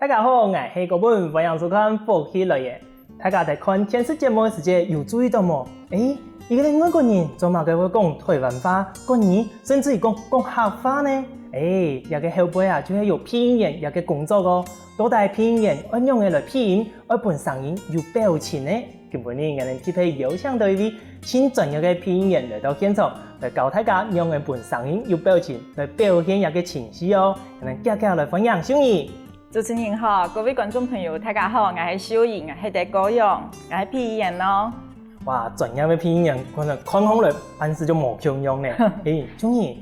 大家好，我是各位欢迎收看福喜乐耶。大家在看电视节目的时间有注意到冇？一个外国人做嘛佢會講台灣話、國語，甚至於講客話呢？有個後輩啊，就係有配音員有個工作個，到底配音員按用嘅來配音，按本聲音有表情呢？今日我哋匹配邀請到一位新專業嘅配音員來到現場，來教大家用嘅本聲音有表情來表現一個情緒哦。我哋家來歡迎小儀。主持人好，各位觀眾朋友，大家好，我係小儀，我係戴高陽，我係配音員咯。哇，專業嘅配音員，可能看好嚟辦事就冇強用咧。小儀，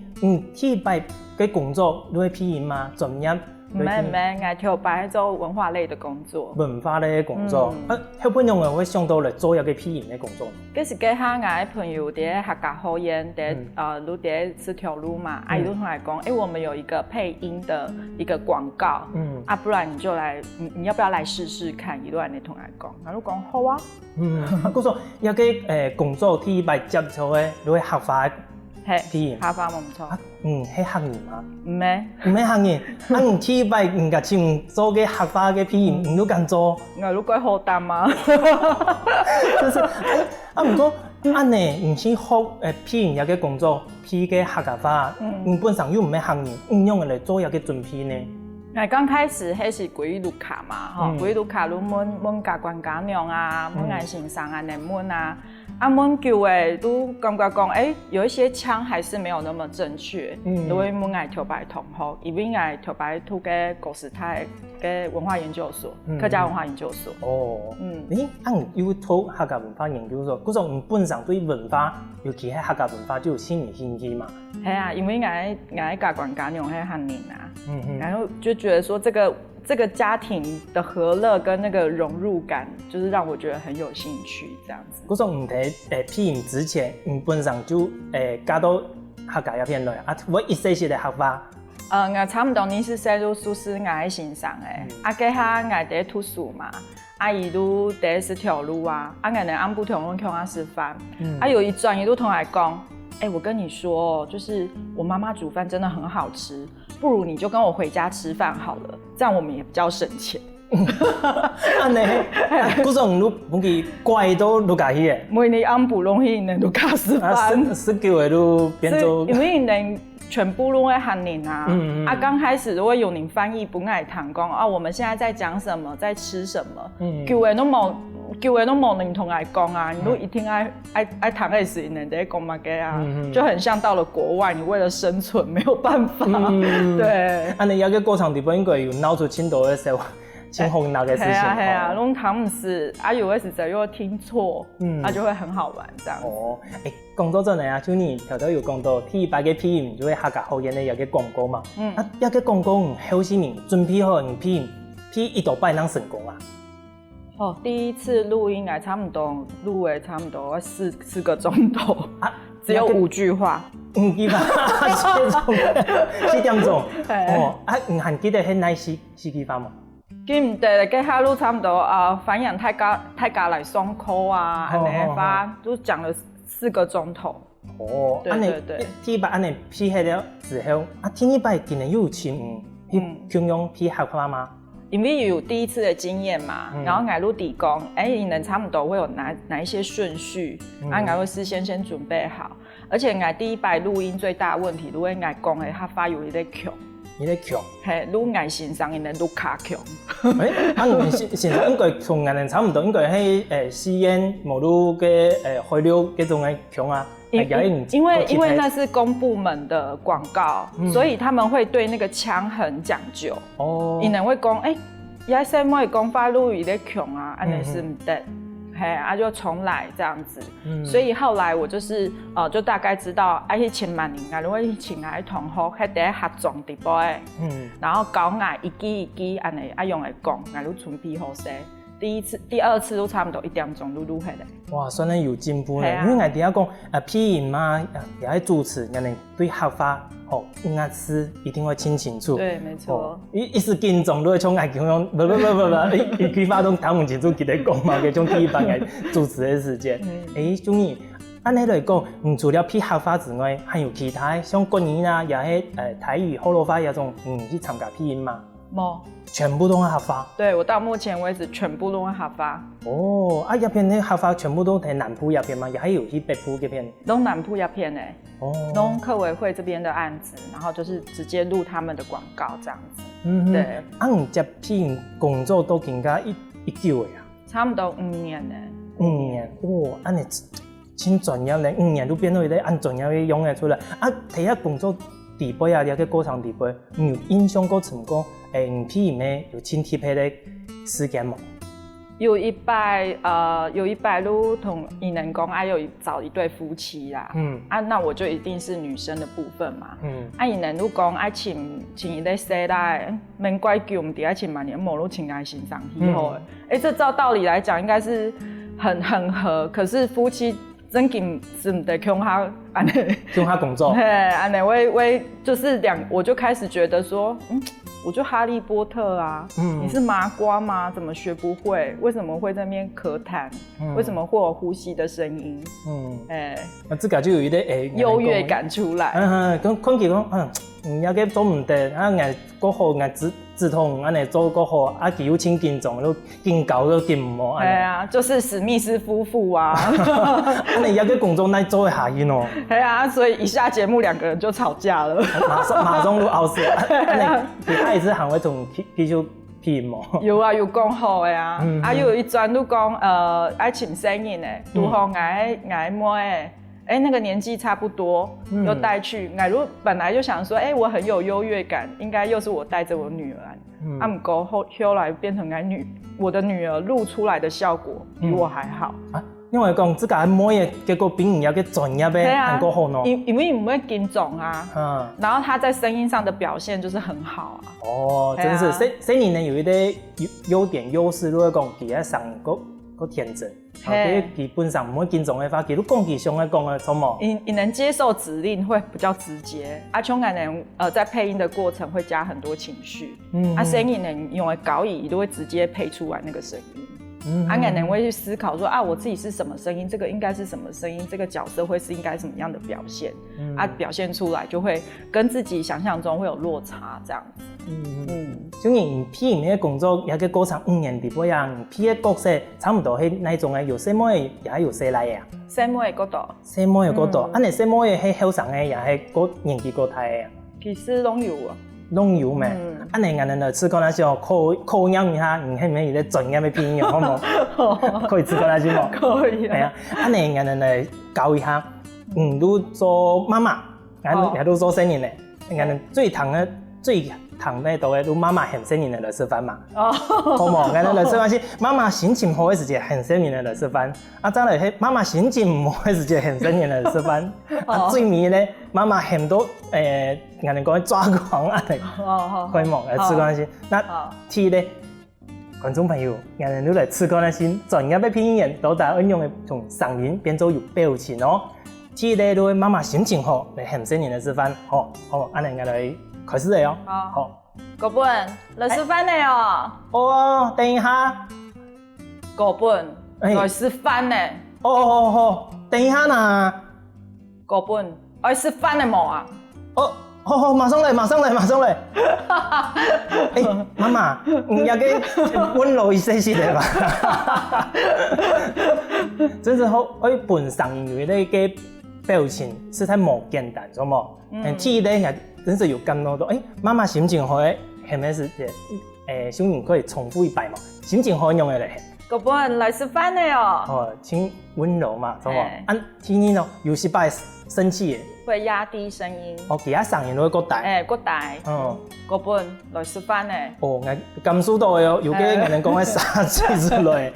第一擺嘅工作你會配音嗎？專業？唔係，我頭擺做文化類的工作。文化類嘅工作，後半用嘅會想到嚟做一個配音嘅工作。嗰時嘅下我嘅朋友喺客家學院，錄喺四條路嘛，阿姨都同我講，我們有一個配音的一個廣告，不然你就來，你要不要來試試看？伊都安尼同我講，我都講好啊。嗰時有個工作第一擺接觸嘅，你會客家配音。客家冇錯。係客語嗎？唔係客語。第一擺甲請做嘅客家嘅配音，你都敢做？我都鬼好擔啊！就是唔過安尼唔先學配音有個工作，配嘅客家話，本身又唔係客語，用嚟做一個準備呢？我剛開始係是歸路卡嘛，歸路卡都問家官家娘啊，問愛先生啊，嚟問啊。問叫誒都感覺講，有一些腔還是沒有那麼正確，都會問愛頭擺同學，因為愛頭擺讀嘅國史泰嘅文化研究所，客家文化研究所。要讀客家文化研究所，嗰種本身對文化，尤其係客家文化就有興趣嘛。係啊，因為我家官家娘係漢人啊，然後就覺得說這個家庭的和樂跟那個融入感，就是讓我覺得很有興趣，這樣子。嗰種唔睇配音之前，本身就加到客家一片來，我一些些的客話。我差唔多你是寫入書是我喺欣賞嘅，家下我喺圖書嘛，伊都第四條路啊，我哋按不同路向我示範，有一轉伊都同我講，我跟你說，就是我媽媽煮飯真的很好吃，不如你就跟我回家吃飯好了，這樣我們也比較省錢。安尼，嗰種你本期怪到你家去嘅，每年按部弄去人都家示範19嘅都變做，因為人全部都會漢人啊，剛開始如果有人翻譯不愛談講，我們現在在講什麼，在吃什麼，叫人都冇人同我講啊，你都一定愛談嘅時，人哋講乜嘅啊，就很像到了國外，你為了生存沒有辦法，對。安尼有個過程地方應該有鬧出青島嘅時候。挺紅鬧嘅事情。係啊，弄堂唔是，有嘅時就如果聽錯，就會很好玩，這樣子。講到這裡啊，就你頭頭有講到第一擺嘅配音，就會客家學院嘅有個廣告嘛。一個廣告後時面準備好配音，配一到擺能成功啊。第一次錄音差唔多錄嘅差唔多4個鐘頭，只有5句話。5句話，4點鐘。唔還記得係哪4句話嗎？記唔得，跟下路差不多反映太家來雙口啊，安尼話都講了4個鐘頭。對，第一擺安尼配起了之後，第二擺竟然又有請強用配客話嗎？因為有第一次的經驗嘛，然後我錄底工，你能差不多會有哪一些順序，我會事先準備好，而且我第一擺錄音最大問題，如果我講的客話有一點強。你咧強，係錄愛先生，因為錄卡強。先生應該同人哋差唔多，應該係試驗無錄嘅開料嗰種嘅強啊。因為那是公部門的廣告，所以他們會對那個腔很講究。因為會講，有些乜嘢講法錄有啲強啊，安尼是唔得。就重來這樣子，所以後來我就是就大概知道去請萬人，如果去請我同學，喺合作地步然後教我一句一句安尼用來講，我都準備好勢。第二次都差唔多1點鐘錄起來。哇，算係有進步咧，因為我哋要講配音嘛，也係主持，人哋對客話應該是一定會清楚。對，沒錯。一時緊張都會從愛強用，不，一句話都聽唔清楚，佢哋講嘛，嗰種第一班嘅主持嘅時間。中意，按你來講，除了配客話之外，還有其他像國語啊，也係台語、河洛話嗰種，去參加配音嘛？没，全部都是合法。对，我到目前为止全部都是合法。哦，啊，那边的合法全部都在南部那边吗？也还有去北部这边？都南部那边诶。哦，弄客委会这边的案子，然后就是直接录他们的广告这样子。对。啊，你这批工作都更加一久的呀？差不多5年呢。5年，哇，啊你真专业咧，5年都变到咧按专业去用的出来。啊，睇下工作地位啊，了个过程地位，你有印象过成功？你批呢有亲贴的时间吗？有一摆路同伊能讲，有找一对夫妻啦。那我就一定是女生的部分嘛。伊能路讲请伊咧洗来，免怪叫我们底下请满年某路请来欣赏以后，这照道理来讲应该是很合，可是夫妻真紧是唔得穷他安尼，穷他工作。嘿，安尼我就是我就开始觉得说，我就哈利波特啊，你是麻瓜吗？怎么学不会？为什么会在那边咳痰？为什么会有呼吸的声音？那自个就有一点优越感出来。看起讲，要个做唔得，眼过好眼止痛，安尼做过好，啊，佢有请敬重，都敬教都敬唔好。係啊，就是史密斯夫妇啊。安尼要个工作难做下去喏。係啊，所以一下节目2个人就吵架了。马上都拗死。其他一次行会同繼續騙冇？有啊，有講好的啊。有一轉都講愛請生人的，如何愛妹的，那個年紀差不多，又帶去。我本來就想說，我很有優越感，應該又是我帶着我女兒。不過後來變成我的女兒錄出來的效果比我還好。因為講自家妹嘅結果比人家嘅專業嘅還夠好呢。因為唔會跟種啊，然後他在聲音上的表現就是很好啊。哦，真是，聲音呢有一啲優點優勢，如果講佢喺上個天真，佢基本上唔會跟種嘅話，佢都講佢想嘅講嘅，錯冇？你能接受指令會比較直接，像可能在配音的過程會加很多情緒，聲音呢用嘅高語都會直接配出來那個聲音。可能會去思考說我自己是什麼聲音，這個應該是什麼聲音，這個角色會是應該什麼樣的表現，表現出來就會跟自己想象中會有落差，這樣子。所以你批你嘅工作有個過程5年地步呀，你批嘅角色差唔多係那種嘅，有細妹也係有細奶嘅。細妹嗰度，細妹嗰度，你細妹係後生嘅，也係個年紀個大嘅。其實都有啊。弄有咩？你眼能嚟試過那時候考驗一下，你係咪有啲專業嘅編譯好冇？可以試過那時冇？可以啊。你眼能嚟教一下，都做媽媽，也都做生意咧。眼能最疼咧都係都媽媽很生意嚟吃飯嘛。好冇？眼能嚟吃飯是媽媽心情好嘅時節很生意嚟吃飯，再來係媽媽心情唔好嘅時節很生意嚟吃飯。最尾咧，媽媽很多眼能講抓狂啊嚟，可以冇嚟吃過那些。那T咧，觀眾朋友，眼能都嚟吃過那些專業嘅配音員，都大運用嘅從聲音變做有表情哦。T咧都係媽媽心情好嚟很生意嚟吃飯，好，眼能嚟開始嚟哦。好，嗰本嚟吃飯嚟哦。哦，等一下，嗰本嚟吃飯嚟。好，等一下呐。嗰本愛吃飯嚟冇啊？好，馬上嚟。媽媽，你要給溫柔一些的吧。真是好，本上語的個表情是太冇簡單，錯冇？記得人真是有咁多，媽媽心情好，係咪是小人可以重複一擺嘛？心情好用嘅嚟。嗰本嚟食飯嚟哦。請溫柔嘛，錯冇？聽你咯，有時擺生氣嘅。會壓低聲音。其他聲音都會過大。過大。嗰本來食飯咧。我感受到嘅有嘅人能講喺殺氣之類。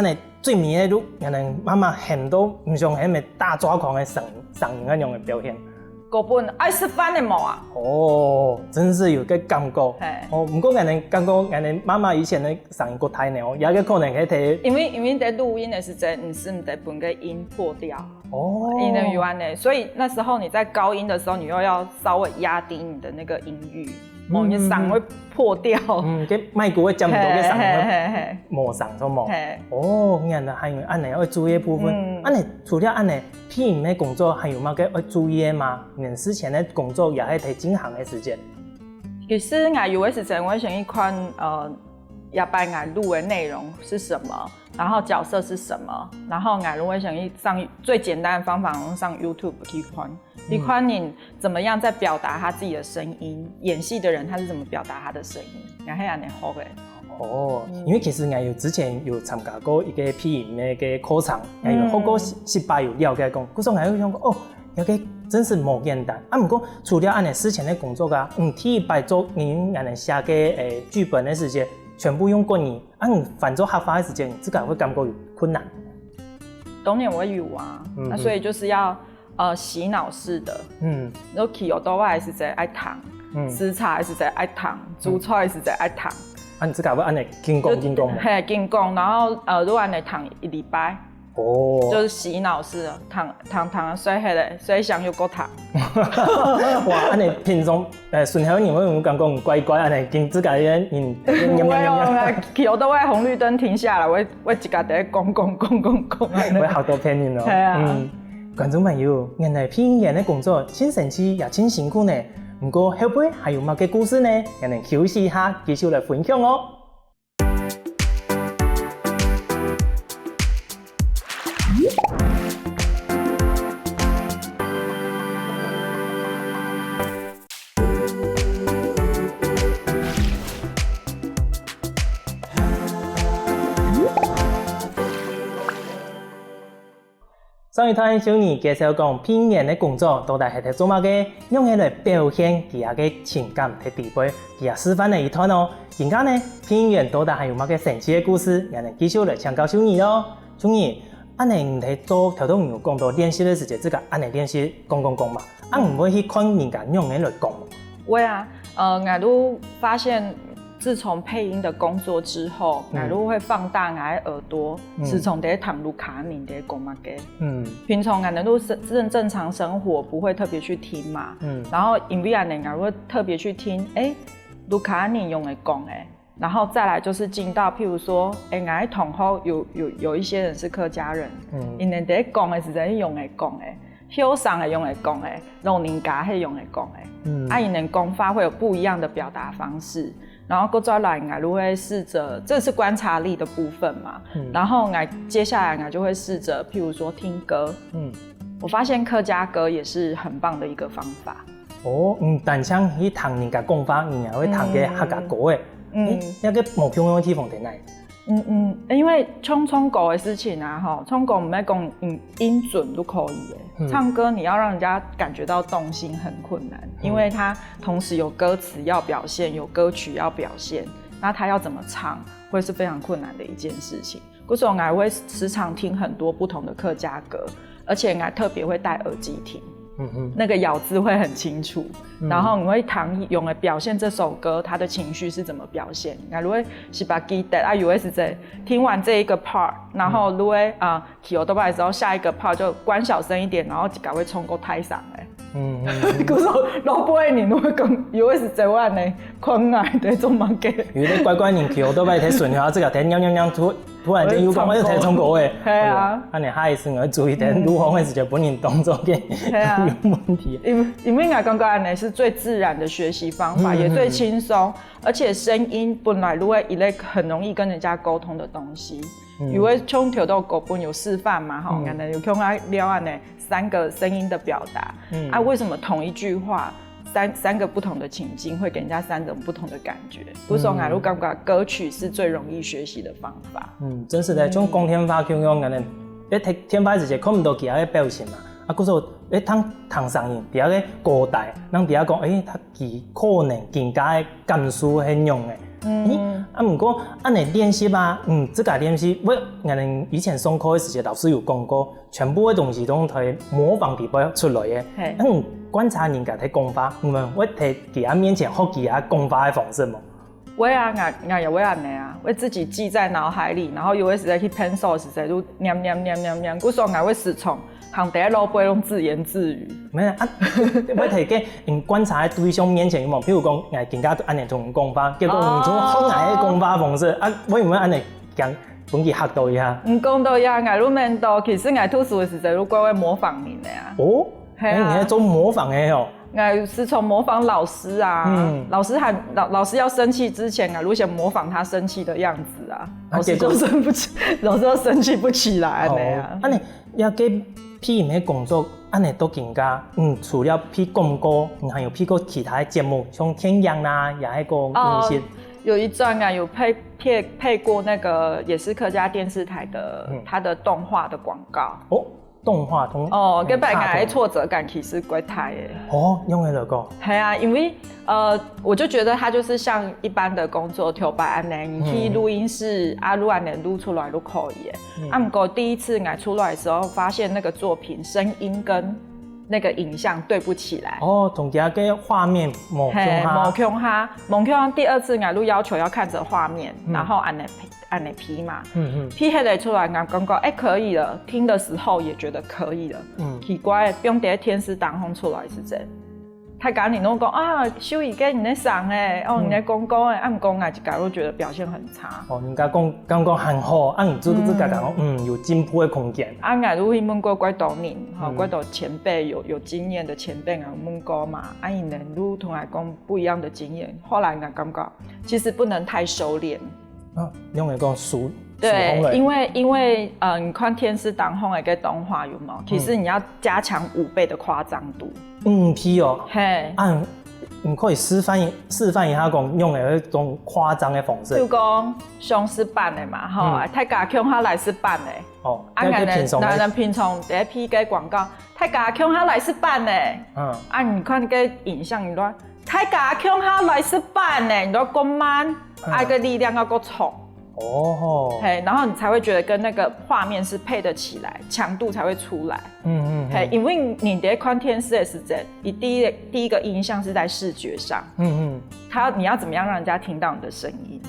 你最尾都人能媽媽很多唔想係咪大抓狂嘅聲音一樣嘅表現。嗰本愛食飯嘅冇啊？真是有個感覺。唔過人哋感覺人哋媽媽以前嘅聲音過太呢，有個可能可以睇。因為在錄音的時陣，你是唔得把個音破掉。音的語案呢，所以那時候你在高音的時候，你又要稍微壓低你的那個音域，你的嗓會破掉。cái麥克會佔到嘅嗓會磨嗓咗冇。人哋還有按你要注意嘅部分。按你除了按你配音嘅工作，還有乜嘅要注意嘅嗎？面試前嘅工作也係睇進行嘅時間。其实我有的时阵我想一款夜班我录的内容是什么，然后角色是什么，然后我如果想一上最简单的方法，用上 YouTube 去看，你看你怎么样在表达他自己的声音，演戏的人他是怎么表达他的声音，然后这样好的。哦，因为其实我之前有参加过一个配音的一个课程，也有好过失败有了解讲，故说我有想讲哦，那个真是无简单。不过除了按你之前的工作啊，替白做你按你写个剧本的时间，全部用国语，反做合法的时间，这个会感觉有困难。当然我有啊，那所以就是要洗脑式的，然后起耳朵还是在爱糖，食材还是在爱糖，煮菜是在爱糖。你这个要按你精讲嘛？嘿，精讲，然后如果按你糖1礼拜。哦，就是洗脑式的，糖水迄个，水香又够糖。哇，安尼平常顺口你会有感觉乖乖安尼，跟自家人去好多红绿灯停下来，我一家在讲。我好多骗人哦。系啊。观众朋友，原来配音员的工作真神奇也真辛苦呢。不过后背还有乜嘅故事呢？让人休息一下，继续来分享哦。上一段小妮介绍讲配音员的工作到底係睇做乜嘅，用起來表現佢下嘅情感同地位，佢也示範了一段哦。而家呢，配音員到底係有乜嘅神奇嘅故事，讓人繼續來請教小妮咯。小妮，安尼唔係做頭都有講到練習嘅時間，這個安尼練習講嘛，唔會去看人家用嘅來講。會啊，我都發現。自從配音的工作之後，我都會放大我的耳朵，時常在躺盧卡尼在講嘛嘅。平常我都正常生活不會特別去聽嘛。然後因為我會特別去聽，盧卡尼用來講然後再來就是進到譬如說，我的同學有一些人是客家人，因為在講的時候用來講後生的用來講老人家係用來講因為講法會有不一樣的表達方式。然後過再來，我會試着，這是觀察力的部分嘛。然後我接下來我就會試着，譬如說聽歌。我發現客家歌也是很棒的一個方法。哦，但像去聽人家講法，你也會聽嘅客家歌誒。那個冇共用的地方在哪？因為唱歌的事情啊，唱歌唔係講音準都可以唱歌你要讓人家感覺到動心很困難，因為它同時有歌詞要表現，有歌曲要表現，那它要怎麼唱會是非常困難的一件事情。故此我會時常聽很多不同的客家歌，而且我特別會戴耳機聽。那個咬字會很清楚，然後你會用來表現這首歌它的情緒是怎麼表現。如果是把記得有的是在聽完這一個 part， 然後如果起耳朵的時候下一個 part 就關小聲一點，然後趕快衝過台上故說老輩你會講有的是這樣的困難的做乜嘅？有啲乖乖人起耳朵睇順下，即係睇喵突然間有講我就睇衝過誒。係啊，安尼下一次我注意點錄風的時候本人動作嘅有問題。因為我感覺安尼是最自然的學習方法，也最輕鬆，而且聲音本來如果一類很容易跟人家溝通的東西。因為從頭到尾本有示範嘛，吼，安尼有講啊了安尼3個聲音的表達，為什麼同一句話三個不同的情境會給人家3種不同的感覺？不是說我都感覺歌曲是最容易學習的方法。真是的，像講天花咁樣，安尼一睇天花時就看唔到其他嘅表情嘛。故說通上癮，第二個高大，人第二講，他其可能更加嘅感受係用嘅。不過按你練習吧，這個練習，我哋以前上課嘅時候，老師有講過，全部嘅東西都係模仿地方出來嘅。觀察人家睇講法，我睇其他面前學其他講法嘅方式嘛。我也會安尼啊，我自己記在腦海裡，然後有的時候去 pencil 時候就念，故說我會時從行第一路背用自言自語。咩啊？我睇嘅用觀察喺對象面前有冇？譬如講，我更加按呢種講法，結果用種學藝嘅講法方式，我唔會按呢講本佢嚇到一下。講到呀，我都明到，其實我讀書嘅時候，如果會模仿你嘅啊。哦，你係做模仿嘅哦。我是从模仿老师啊，老师要生气之前啊，如想模仿他生气的样子啊，老师就生不起，老师就生气不起来啊。安尼要给批影的工作，安尼都更加除了批广告，还有批过其他的节目，像天阳啦，也还个明星。有一段啊，有配过那个也是客家电视台的它的动画的广告。哦，动画跟别个挫折感其实怪大的。哦，用的那个。系啊，因为我就觉得它就是像一般的工作调摆安尼，你去录音室录安尼录出来都可以的。不过第一次我出来的时候，发现那个作品声音跟那个影像对不起来。哦，总加个画面冇强哈。第二次我都要求要看着画面，然后按你批嘛。批下来出来，我感觉可以了。听的时候也觉得可以了。奇怪，不用在天时当风出来是真。他讲你拢讲啊，秀仪跟你在上你在讲讲按讲啊，就假如觉得表现很差。人家讲很好，你自家讲有进步的空间。我如果问过怪多人，怪多前辈有经验的前辈我问过嘛，伊能如同来讲不一样的经验，后来我感觉其实不能太收敛。用来讲熟。对，因为你看天师当红的个动画有没有？其实你要加强5倍的夸张度。批哦。嘿。你可以示范一下讲用的那种夸张的方式。就讲上是版的嘛，吼，太假强下来是版的。哦。人平常第一批个广告，太假强下来是版的。你看个影像，你说太假强下来是版的，你都够慢，个力量要够冲。然后你才会觉得跟那个画面是配得起来，强度才会出来。因为你在看电视的时间，你第一个印象是在视觉上。你要怎么样让人家听到你的声音？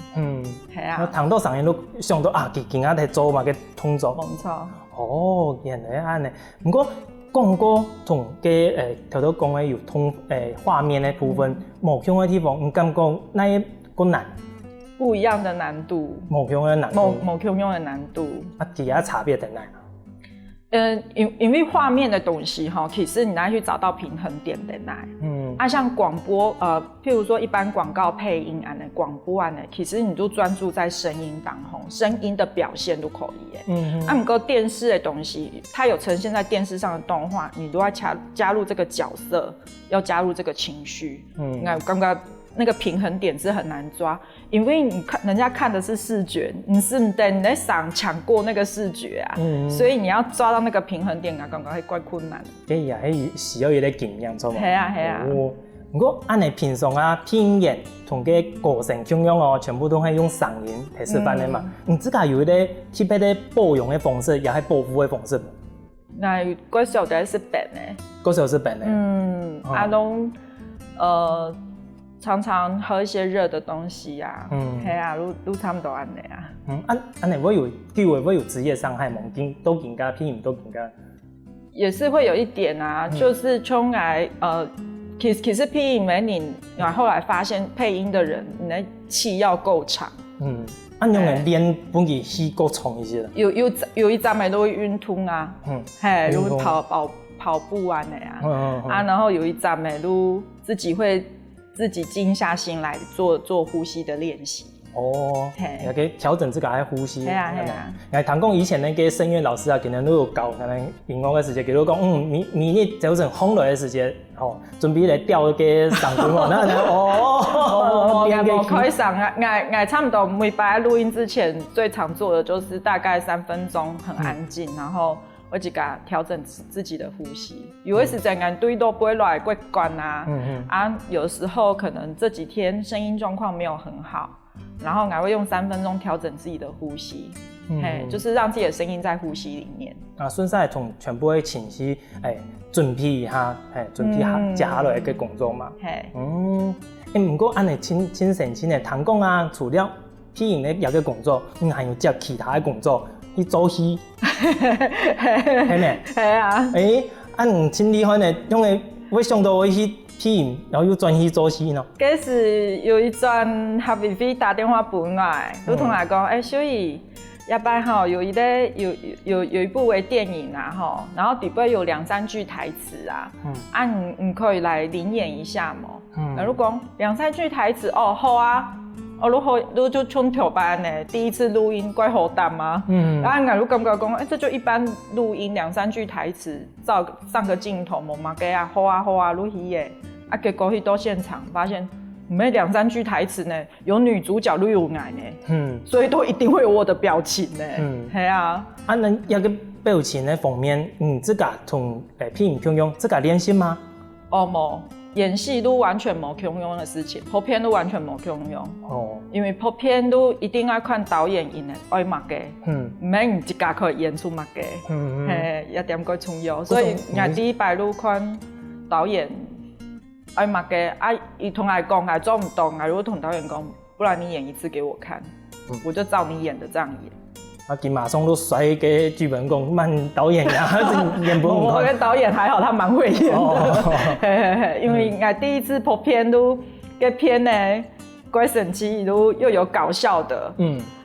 糖豆上面都想到今仔日做嘛个通做。没错。原来安尼。不过广告同头头讲的有画面的部分，某种的地方，你感觉那一个难？不一样的难度，某种的难度，其他差别在哪？因为画面的东西其实你拿去找到平衡点在哪？像广播，譬如说一般广告配音广播其实你都专注在声音当中，声音的表现都可以。不过电视的东西，它有呈现在电视上的动画，你都要加入这个角色，要加入这个情绪。刚刚那个平衡点是很难抓，因为你看人家看的是视觉，你在想抢过那个视觉啊，所以你要抓到那个平衡点感觉会怪困难。需要一点经验，错吗？是啊。不过按你平常拼演同个过程中央全部都是用声音来示范的嘛。你自家有一个特别的保养的方式，也是保护的方式吗？那嗰時候就係識病咧。嗰時候是病咧。攏常常喝一些热的东西啊，都差不多安尼啊。安尼会有机会会有职业伤害吗？都更加批评都更加。也是会有一点啊，就是从来其实批评没你，后来发现配音的人，你的气要够长。用的练本己气够长一些了。有一阵咪都会晕吐啊，都会跑步啊那样然后有一阵咪都自己静下心来做呼吸的练习。也可以调整自己的呼吸。唐讲以前那个声乐老师可能都有教，可能音乐的时间，佢都讲，明日早晨风来的时间，准备来调那个嗓音我可以上，我差不多每摆录音之前最常做的就是大概3分钟很安静，然后我就给他调整自己的呼吸。有的时间对都不会来过关有时候可能这几天声音状况没有很好，然后我会用3分钟调整自己的呼吸，就是让自己的声音在呼吸里面。顺势从全部的情绪准备一下，接下来的工作嘛。不过按你亲神亲的唐讲除了批音的那个工作，还有接其他的工作。去做戏，係咪？係啊。真厲害呢，因為我想到我去批音，然後又轉去做戲呢。嗰時有一陣合肥飛打電話本來，都同我講，小儀，一般哈有一部微电影啊哈，然后底部有2-3句台词啊，你可以来临演一下嘛。如果2-3句台词哦，好啊。如就像跳班呢，第一次录音怪好淡吗？然后如感觉讲，这就一般录音2-3句台词，上个镜头嘛给啊，好啊，录戏耶，结果去到现场发现，没2-3句台词呢，有女主角绿有奶呢，所以都一定会有我的表情呢，系啊，那一个表情的方面，自己同片平用自己练习吗？没。演戏都完全没空用的事情，拍片都完全没空用。因为拍片都一定要看导演因的爱默嘅，唔免你自家可以演出默嘅，一點個重要。所以我第一擺都看導演愛默嘅，伊同我講，做唔到，如果同導演講，不然你演一次給我看，我就照你演的這樣演。佢馬上都甩給劇本講，慢導演呀，演不很快。我跟導演還好，他蠻會演的。因為我第一次拍片都個片呢，怪神奇都又有搞笑的，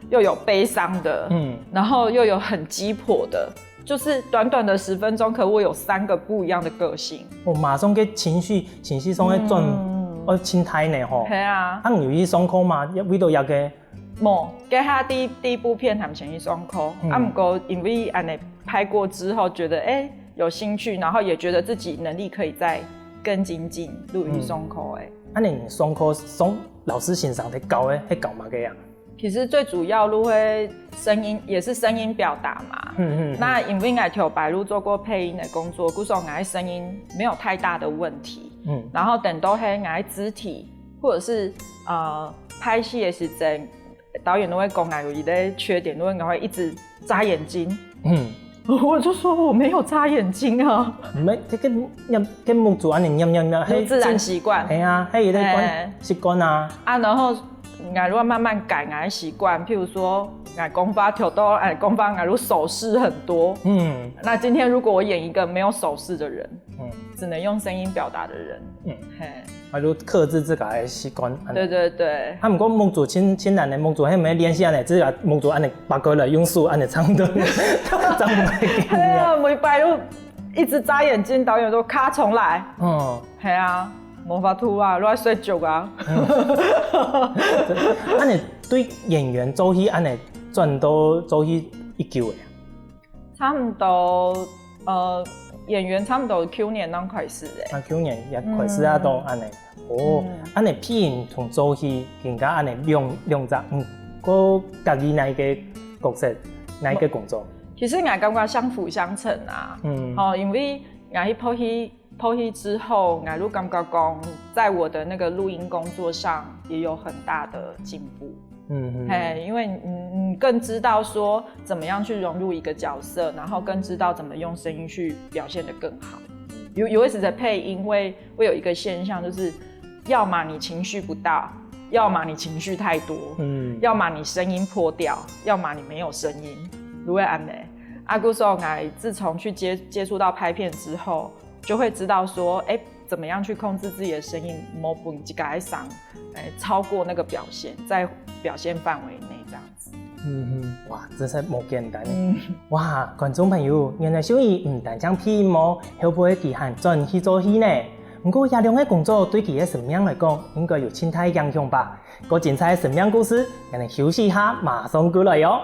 又有悲傷的，然後又有很雞婆的，就是短短的10分鐘，可我有3個不一樣的個性。馬上個情緒上嘅轉，心態呢吼。係啊。有去上課嘛？為到一個。冇，給他第一部片他們先去上課，不過因為安尼拍過之後，覺得有興趣，然後也覺得自己能力可以再更精進，入去上課你上課上老師欣賞的教的，係教乜嘅呀？其實最主要都會聲音，也是聲音表達嘛。那因為我跳白鹿做過配音的工作，故說我聲音沒有太大的問題。然後等到係我肢體或者是拍戲的時陣。導演都會講有一個缺點，都會一直眨眼睛。我就說我沒有眨眼睛啊。沒，這個木做安尼念，自然習慣。係啊，係一個習慣啊。然後我如果慢慢改我的習慣，譬如說我功法跳到，功法我如手勢很多。那今天如果我演一個沒有手勢的人，只能用聲音表達的人，就克制自己的習慣。對。不過木做親人的木做，係咪練習呢？自己木做安尼八個來用數安尼唱的，唱唔係嘅。係啊，每擺都一直眨眼睛，導演都卡重來。係啊，冇法度啊，都係睡覺啊。安尼對演員做戲安尼賺到做戲一久嘅？差唔多演員差不多去年當開始嘅。去年也開始啊，當安尼。安尼片同做戲更加安尼量雜，個家己哪一個角色，哪一個工作？其實我感覺相輔相成啊。因為我去拍戲之後，我都感覺講，在我的那個錄音工作上也有很大的進步。因為你更知道說怎麼樣去融入一個角色，然後更知道怎麼用聲音去表現得更好。有時在配音會有一個現象，就是要麼你情緒不到，要麼你情緒太多，要麼你聲音破掉，要麼你沒有聲音。如果安呢，故說我自從去接觸到拍片之後，就會知道說，怎麼樣去控制自己的聲音，沒不自己上，超過那個表現，在表現範圍內這樣子。哇，真係冇簡單。哇，觀眾朋友，原來小儀唔但將配音喎，會不會佢還轉去做戲呢？不過亞良嘅工作對佢嘅生命來講，應該有很大影響吧？個精彩生命故事，讓你休息一下，馬上過來喲。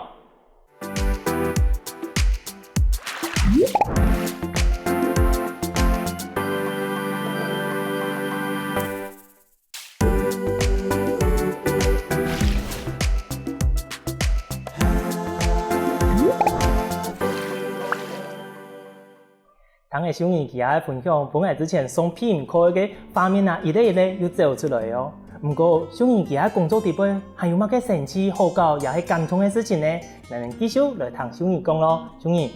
當個小兒其他分享，本來之前上片課嘅畫面啊，一類又走出來哦。不過小兒其他工作地位，還有乜嘅神奇好搞，也係感動嘅事情呢？咱繼續來聽小兒講咯。小兒，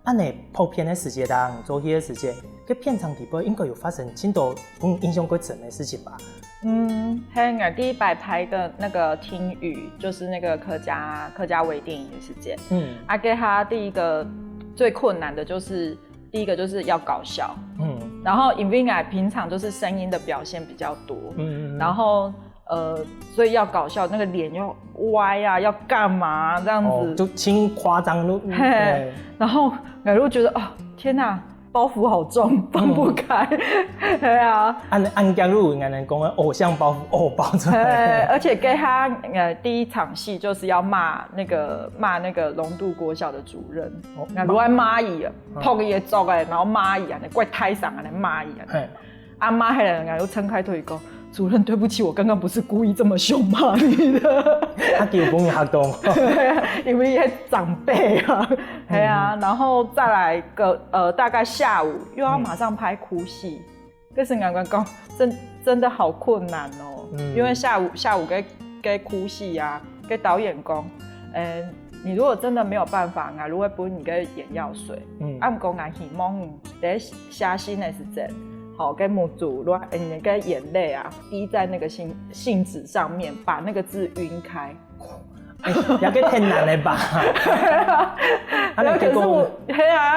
按你拍片嘅時間當做戲嘅時間，個片場地位應該有發生很多印象過深嘅事情吧？還有第一擺拍的那個聽雨，就是那個客家微電影嘅時間。給他第一個最困難的就是第一個就是要搞笑，然後因為我平常就是聲音的表現比較多，然後所以要搞笑，那个脸要歪啊，要干嘛这样子，就轻夸张都。然后我就觉得天哪，包袱好重，放不开。对啊，按加入俺能讲偶像包袱包出来。而且给他第一场戏就是要骂那个龙渡国小的主任，如果骂伊啊，碰伊的桌然后骂伊啊，怪太上啊，骂伊啊。阿妈迄个人又撑开腿讲。主任，对不起，我刚刚不是故意这么凶骂你的。他给我帮你吓到，因为是长辈啊，对啊，然后再来大概下午又要马上拍哭戏，可是刚刚讲真的好困难哦，因为下午给哭戏啊，给导演讲，你如果真的没有办法，如果不你给眼药水，不过我希望在写新的时阵。好，跟母主你跟眼泪啊滴在那个信纸上面，把那个字晕开。也给太难了吧？可是我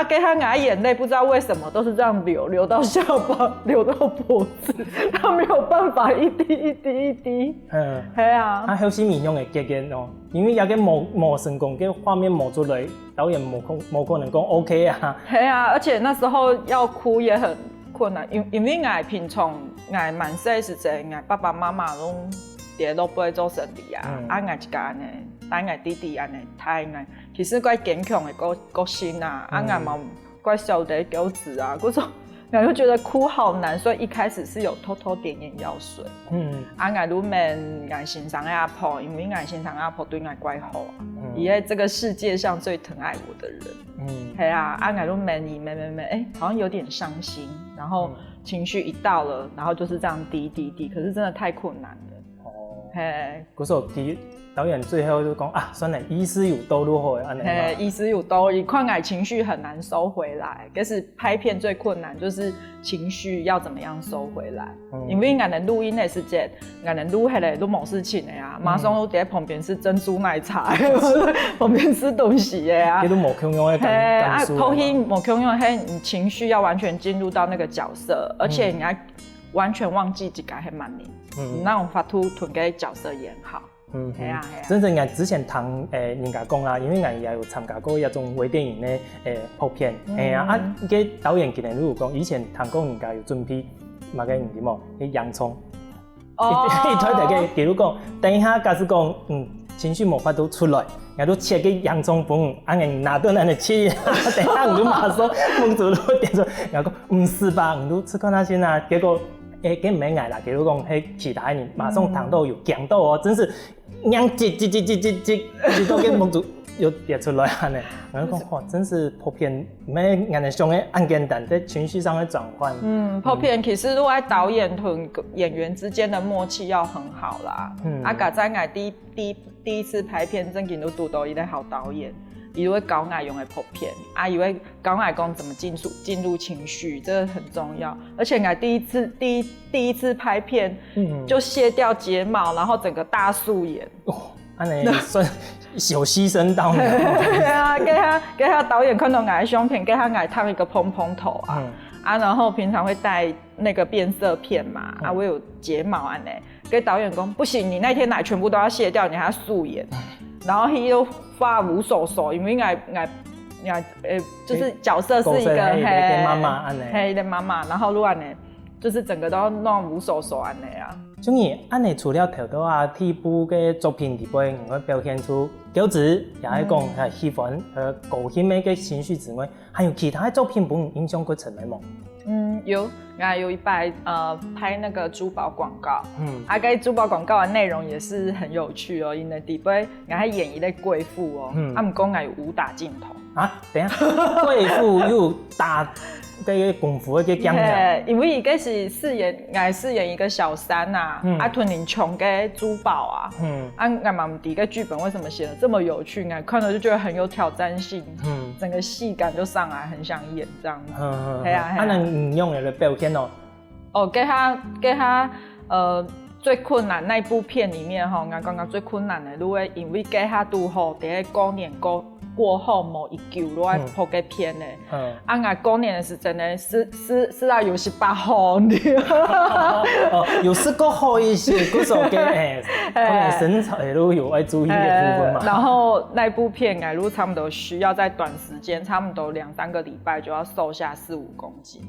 给他拿眼泪，不知道为什么都是这样流到下巴，流到脖子，他没有办法一滴一滴一滴。他休息民用的结结哦，因为也给冇成功，给画面冇出来，导演冇可能讲 OK 啊。而且那时候要哭也很困难，因为我平常我蛮细时阵，我爸爸妈妈拢伫都不会做生理啊，我一家安尼，带我弟弟安尼，太我其实怪坚强的个性啊，我嘛怪小的狗子啊，嗰种我就觉得哭好难，所以一开始是有偷偷点眼药水。我都免我欣赏阿婆，因为我欣赏阿婆对我怪好啊，伊在这个世界上最疼爱我的人。我都免伊免，好像有点伤心，然后情绪一到了，然后就是这样滴滴滴，可是真的太困难了。嗰时候导演最后就讲算了，医师有兜路好的，医师有兜，一看我情绪很难收回来，可是拍片最困难就是情绪要怎么样收回来，因为我们录音的时间，我们录迄个都冇事情的呀，马上都在旁边吃珍珠奶茶，旁边吃东西的呀，都冇空用的感受。拍戏冇空用，你情绪要完全进入到那个角色，而且你要完全忘记自己是慢年，那种法度囤给角色演好。真正我之前听人家讲啦，因为我也有参加过一种微电影的拍片，个导演今日如果讲以前听讲人家有准备，嘛个什么洋葱，一推大家，比如讲等一下假使讲情绪无法度出来，我都切个洋葱粉，拿顿安尼切，等下我就马上蒙住了点说，我讲不是吧，我都吃看那些啊，结果。跟没挨啦，比如讲，其他人马上糖豆有姜豆哦，真是娘挤都跟蒙住又跌出来安尼。我讲哇，真是拍片没按得上的按简单，在情绪上的转换。拍片其实如果导演同演员之间的默契要很好啦。甲在我第一次拍片，正经都拄到一个好导演。伊会教我用的拍片，伊会教我讲怎么进入情绪，这个很重要。而且我第一次拍片，就卸掉睫毛，然后整个大素颜。安尼算有牺牲到呢。对啊，给他导演看到我的胸片，给他烫一个蓬蓬头然后平常会戴那个变色片嘛，我有睫毛安尼，给导演讲不行，你那天来全部都要卸掉，你还要素颜。然后他又发无手手，因为就是角色是一个妈妈安尼，黑的妈妈，然后如果呢，就是整个都弄无手手安尼啊。所以安尼除了头到第一部嘅作品里边，会表现出狗子也係講喜歡高興嘅情緒之外，還有其他的作品幫你印象過深嗎？有一擺拍那個珠寶廣告，個珠寶廣告的內容也是很有趣哦。因為底杯我演一個貴婦哦，唔講我有武打鏡頭等一下，貴婦又打個功夫嘅鏡頭，因為伊個是我飾演一個小三吞林窮嘅珠寶我嘛唔知個劇本為什麼寫得這麼有趣，我看了就覺得很有挑戰性，整個戲感就上來，很想演這樣子。能用嚟表現給他最困難那一部片裡面我剛剛最困難的，如果因為給他拄好在過年過过后某一旧都爱拍个片呢。我过年的时阵呢，是啊有18号的。有19号一些，嗰时候嘅可能身材都有爱注意的部分嘛。然后那部片如差不多需要在短时间，差不多2-3个礼拜就要瘦下4-5公斤。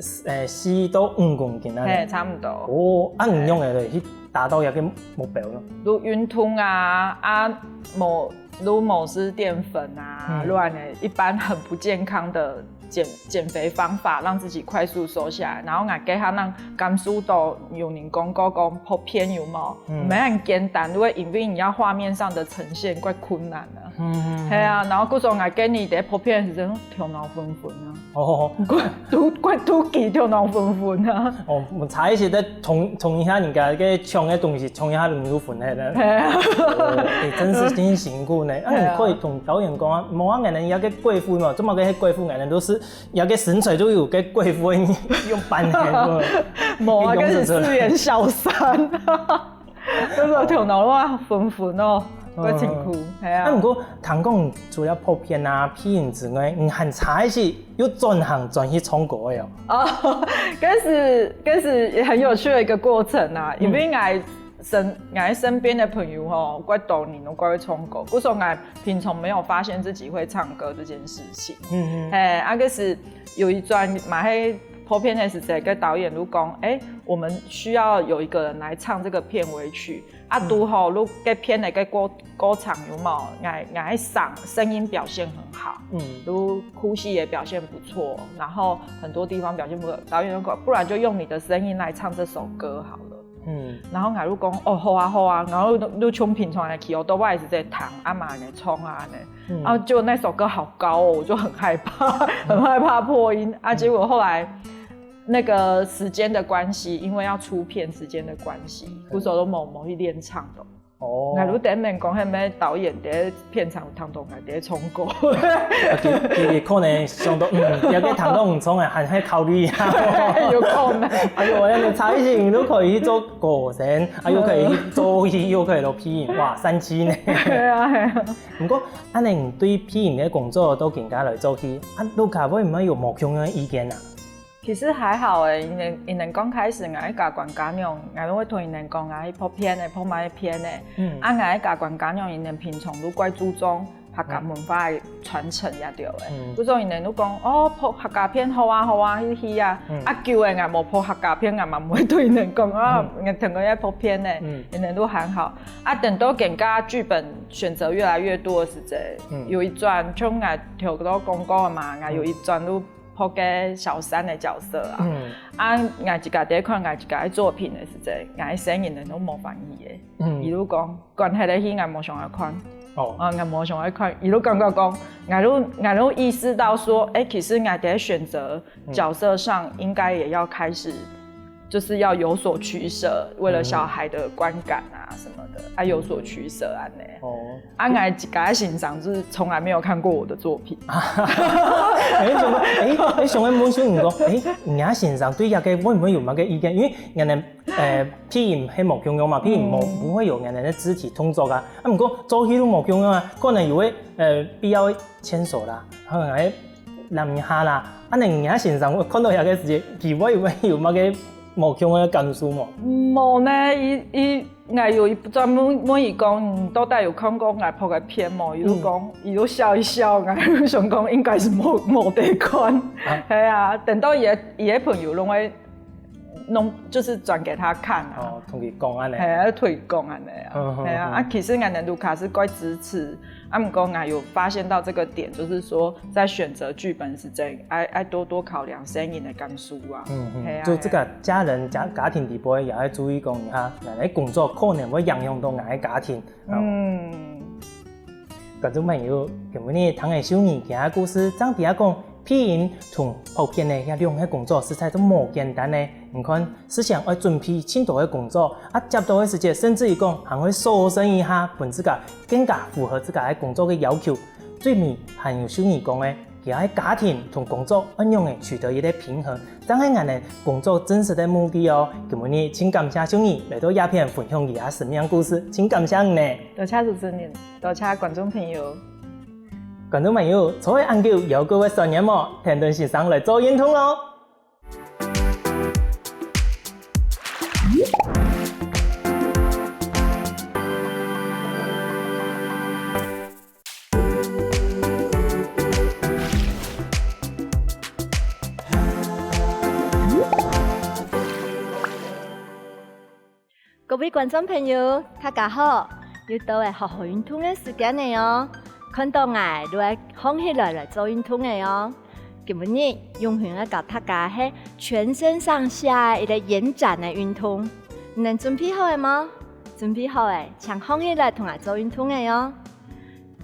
4到5公斤啊。差不多。哦，你用嚟去达到一个目标咯。如运动某是淀粉啊，乱的一般很不健康的减肥方法，让自己快速瘦下来。然后给他让甘肃都有人讲拍片有冇？没很简单，因为你要画面上的呈现怪困难的。然后嗰时候给你在拍片的时候头脑昏昏啊。怪都记头脑昏昏啊。我查一些在冲一下人家嘅唱嘅东西，冲一下人都昏喺度。真是挺辛苦呢。你可以同导演讲啊，冇啊，人有嘅贵妇嘛，怎么嘅贵妇人都是有嘅身材都有嘅贵妇用扮嘅。冇啊，嗰是4元小三。嗰個頭腦哇昏昏哦。我辛苦，係啊。不過聽講除了拍片啊、片之外，你還差一些又轉去唱歌嘅哦。嗰是很有趣的一個過程啊，因為我身邊的朋友吼，怪多年都怪會唱歌，嗰時候我平常沒有發現自己會唱歌這件事情。嗰是有一段嘛喺拍片的時候，跟導演都講，我們需要有一個人來唱這個片尾曲。都好，如果片那个歌唱有冇？我声音表现很好，如呼吸也表现不错，然后很多地方表现不错。导演就说，不然就用你的声音来唱这首歌好了。然后我就讲，好啊，然后就从平常来起，我都我也是在弹嘛呢，冲啊呢，然后结果那首歌好高哦，我就很害怕破音结果后来。那个时间的关系，因为要出片时间的关系，鼓手都冇去练唱的。如果顶面讲，迄咩导演在片场有通同在唱歌。其可能想到，有啲通都唔唱嘅，还係考慮一下。有可能。你才型都可以去做歌星，又可以去做戲，又可以做片，哇，3期呢。係啊。不過，你對片嘅工作都更加來做起，Luca會唔會有冇咁樣意見啊？其实还好因为刚开始我教管家娘，我都会同因讲我去拍片的，拍卖片的。我教管家娘，因平常都怪注重客家文化的传承也对的。注重因都讲拍客家片好啊，去啊。旧的我无拍客家片，我嘛唔会对因讲我同佢一拍片的，因都还好。等到更加剧本选择越来越多的时候，有一段像我头都讲过嘛，我有一段都。拍个小三的角色我一家在看我一家作品的时候，我声音人都冇反应的。伊都讲，关系的戏我冇想要看，我冇想要看。伊都感觉讲，我都意识到说，其实我在选择角色上应该也要开始，就是要有所取舍，为了小孩的观感什么的，有所取舍我一家欣赏就是从来没有看过我的作品。你上一本書唔講，人欣賞對一個會唔會有乜嘅意見？因為人哋片係冇共用嘛，片唔會有人哋嘅肢體動作噶。唔過做戲都冇共用啊，可能有會必要牽手啦，可能係攬一下啦。人欣賞看到一個時間，佢會有乜嘅冇共嘅感受冇？冇呢，我有專門問伊講，到底有看過我拍嘅片冇？伊都講，伊都笑一笑，我想講應該是冇得看。係啊，等到伊嘅朋友攏會弄，就是轉給他看同佢講安尼。係啊，推廣安尼係啊。其實我哋Luca是怪支持。不過我有發現到這個點，就是說在選擇劇本時陣，愛多多考量聲音的感受就這個家人家庭裡邊也要注意講一下，你工作可能會影響到你家庭。觀眾朋友，今日唐嘅小兒嘅故事，張弟講配音同拍片嘅一兩個工作，實在都冇簡單嘅。你看，思想要準備很多嘅工作，接到嘅時間，甚至於講還會修正一下，本自家更加符合自家嘅工作嘅要求。最尾還有小兒講嘅，佢喺家庭同工作應用嘅取得一個平衡，這係我哋工作真實嘅目的哦。今日請感謝小兒來到鴉片分享佢嘅生命故事，請感謝你。多謝主持人，多謝觀眾朋友。观众朋友，初一研究有各位少年们听顿先生来做运动咯。各位观众朋友，大家好！又到了学校运动的时间了哦。看到我都係放起來做運動嘅哦。今日用嚟教大家係全身上下一個延展嘅運動，你能準備好嘅嗎？準備好嘅，請放起來同我做運動嘅哦。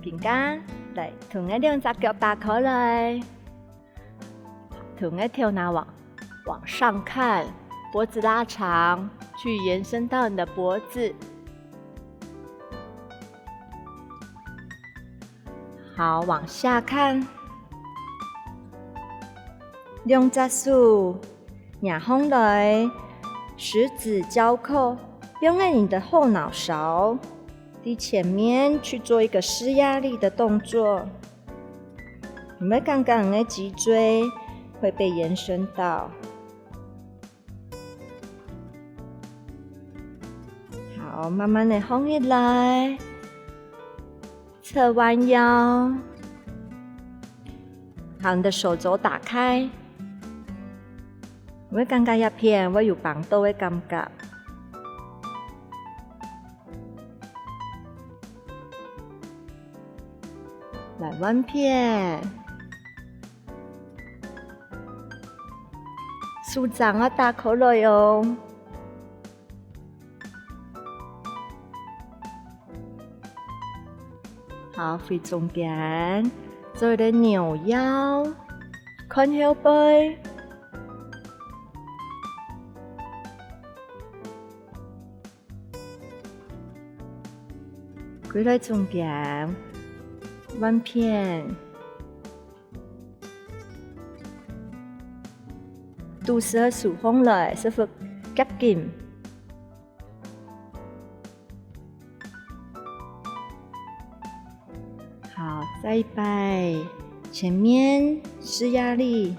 而家嚟同我兩隻腳打開來，同我頭腦往上看，脖子拉長，去延伸到你的脖子。好，往下看，兩隻手壓放來，十指交扣，用你的後腦勺的前面去做一個施壓力的動作。你們剛剛的脊椎會被延伸到。好，慢慢的放起來。側彎腰，好，你的手肘打開，我感覺一片我有幫到的感覺。來彎片，手掌要打開來喲。好，回中間，做一個扭腰，看後背，回來中間，彎片，肚臍豎放來，是否夾緊？好，再一擺，前面施壓力，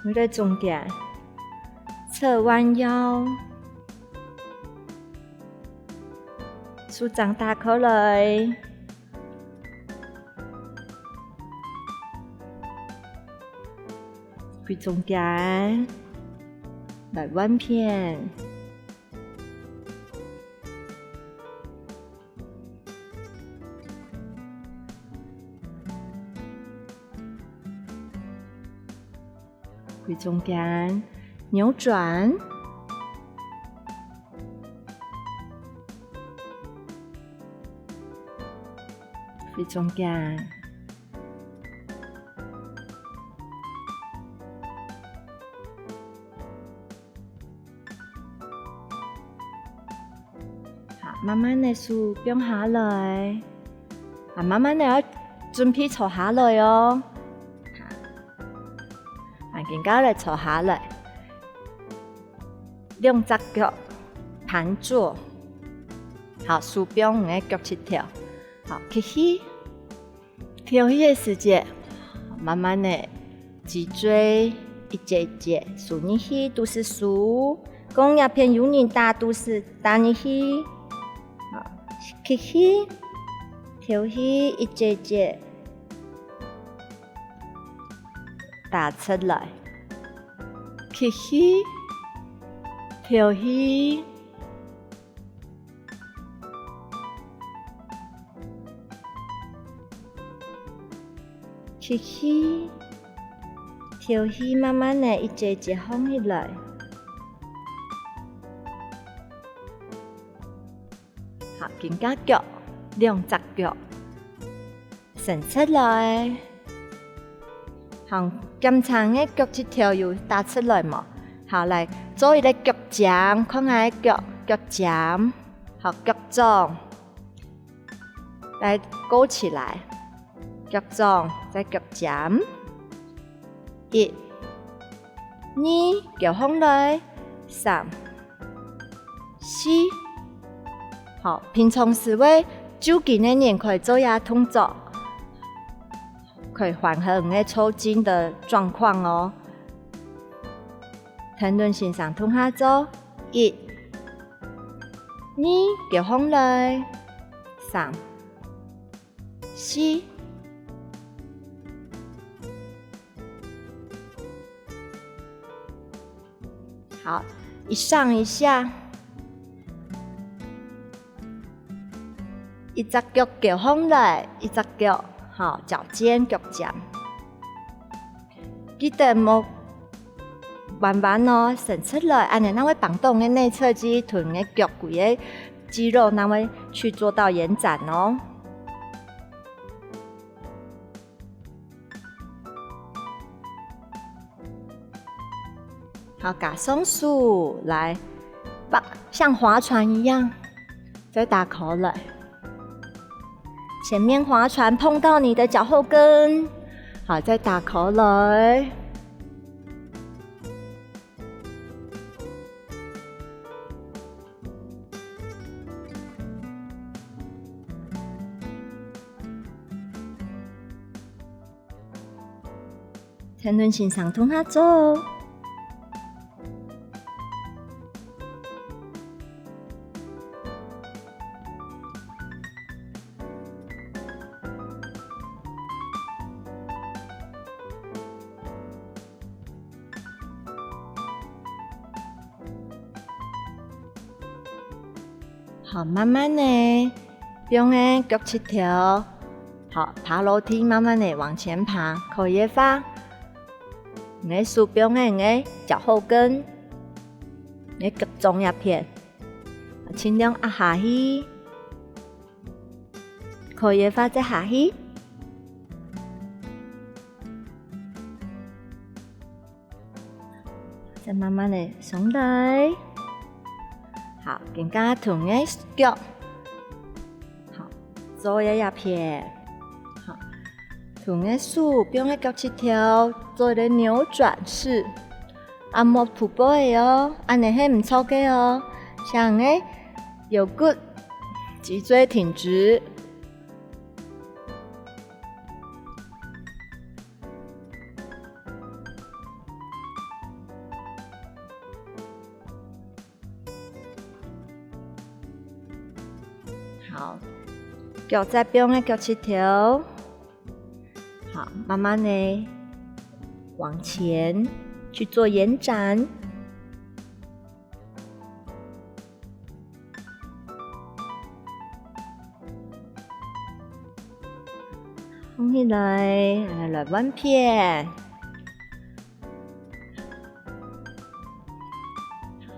回來中間，側彎腰，手掌打開來，回中間。來彎片，回中間扭轉，回中間。慢慢的手放下來，慢慢的要準備坐下來哦。現在來坐下來，兩隻腳盤坐，好，手放你的腳趾頭，好，吸氣，調氣的時間，慢慢的脊椎一節一節數入去，都是數，講一片有人打都是打入去。吸氣，調氣，一節一節打出來。吸氣，調氣，吸氣，調氣，慢慢的一節一節放起來。好，肩胛腳，兩隻腳伸出來，好，咁長嘅腳趾頭又打出來嘛。好，嚟做一個腳掌，看下腳掌，好，腳掌，來勾起來，腳掌再腳掌，一、二，腳放來， 3、4。好，平常时为就近的人可以做下动作，可以缓和你的抽筋的状况哦。停顿欣赏通下做1、2，叫放来3、4。好，一上一下，一只脚叫放来，一只脚，好，脚尖脚尖，记得莫慢慢哦伸出来，安尼咱会绑动的内侧肌、臀的脚骨的肌肉，咱会去做到延展哦。好，把松鼠来，像划船一样，再打口来。前面划船碰到你的脚后跟，好，再打口来。前轮欣赏通下做。好，慢慢的，用的脚趾头，好，爬楼梯，慢慢的往前爬，口也发，你的手用的你的脚后跟，你的脚中一片，尽量压下去，口也发再下去，再慢慢的上来。好，更加臀的脚，好，左右一片，好，臀的手，用的脚趾头做一个扭转式，按摩腹部的哦，安尼很唔错嘅哦，像诶有骨，脊椎挺直。好，脚在用的脚趾头，好，慢慢的往前去做延展。放起来，来弯片，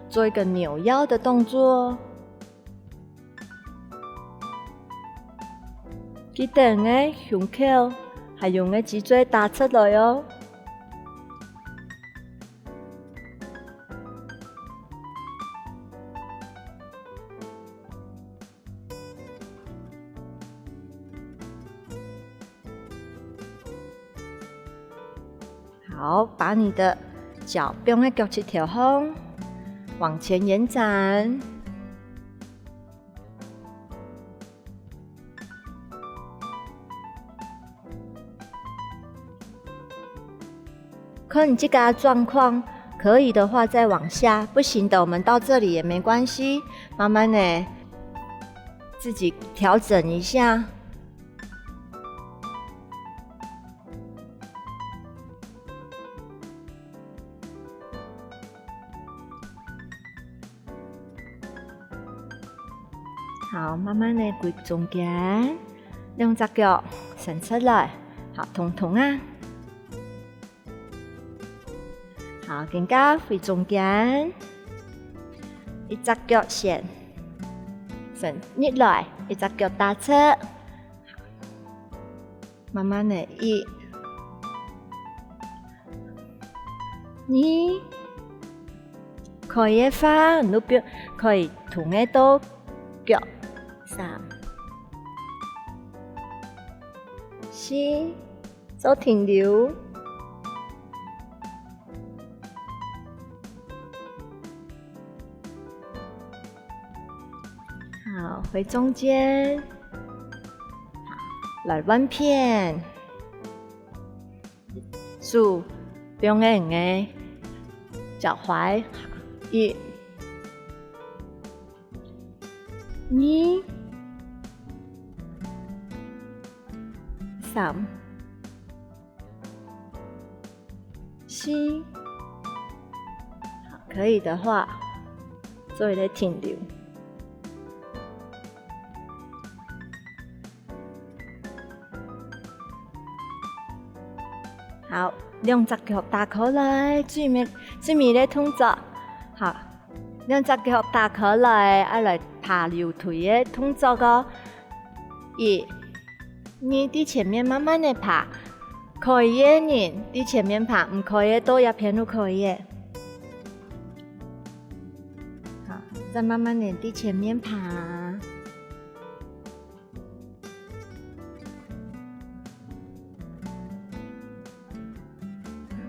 做一个扭腰的动作。记得的胸口还用的脊椎打出来哦。好，把你的脚用的脚趾头后往前延展。看你这个状况，可以的话再往下，不行的我们到这里也没关系，慢慢的自己调整一下。好，慢慢的跪中间，两只脚伸出来，好，通通啊。好，更加回中间，一只脚先伸入来，一只脚打侧，慢慢的1、2，可以放，你不可以同的都脚3、4，做停留。好，回中间，好，来弯片，数中间的脚踝，一、二、三、四，好，可以的话，做一个停留。好，两只腳打開來，水面咧動作。好，兩只腳打開來，來爬樓梯的動作個。一、你在前面慢慢的爬，可以的人在前面爬，唔可以的都要偏路可以的。好，再慢慢的在前面爬。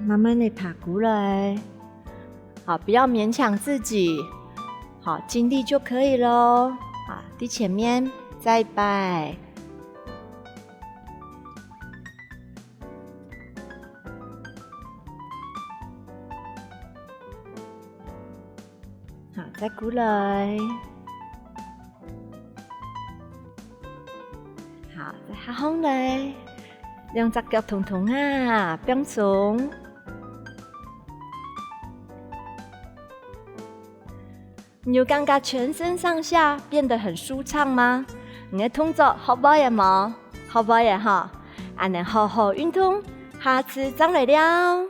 慢慢的爬过来，好，不要勉强自己，好，尽力就可以咯。好，在前面再摆，好，再过来，好，再下空来，兩隻腳同同啊，並聳。你有感覺全身上下變得很舒暢嗎？你的動作好唔好嘢冇？好唔好嘢哈？安尼好好運動，下次再來了。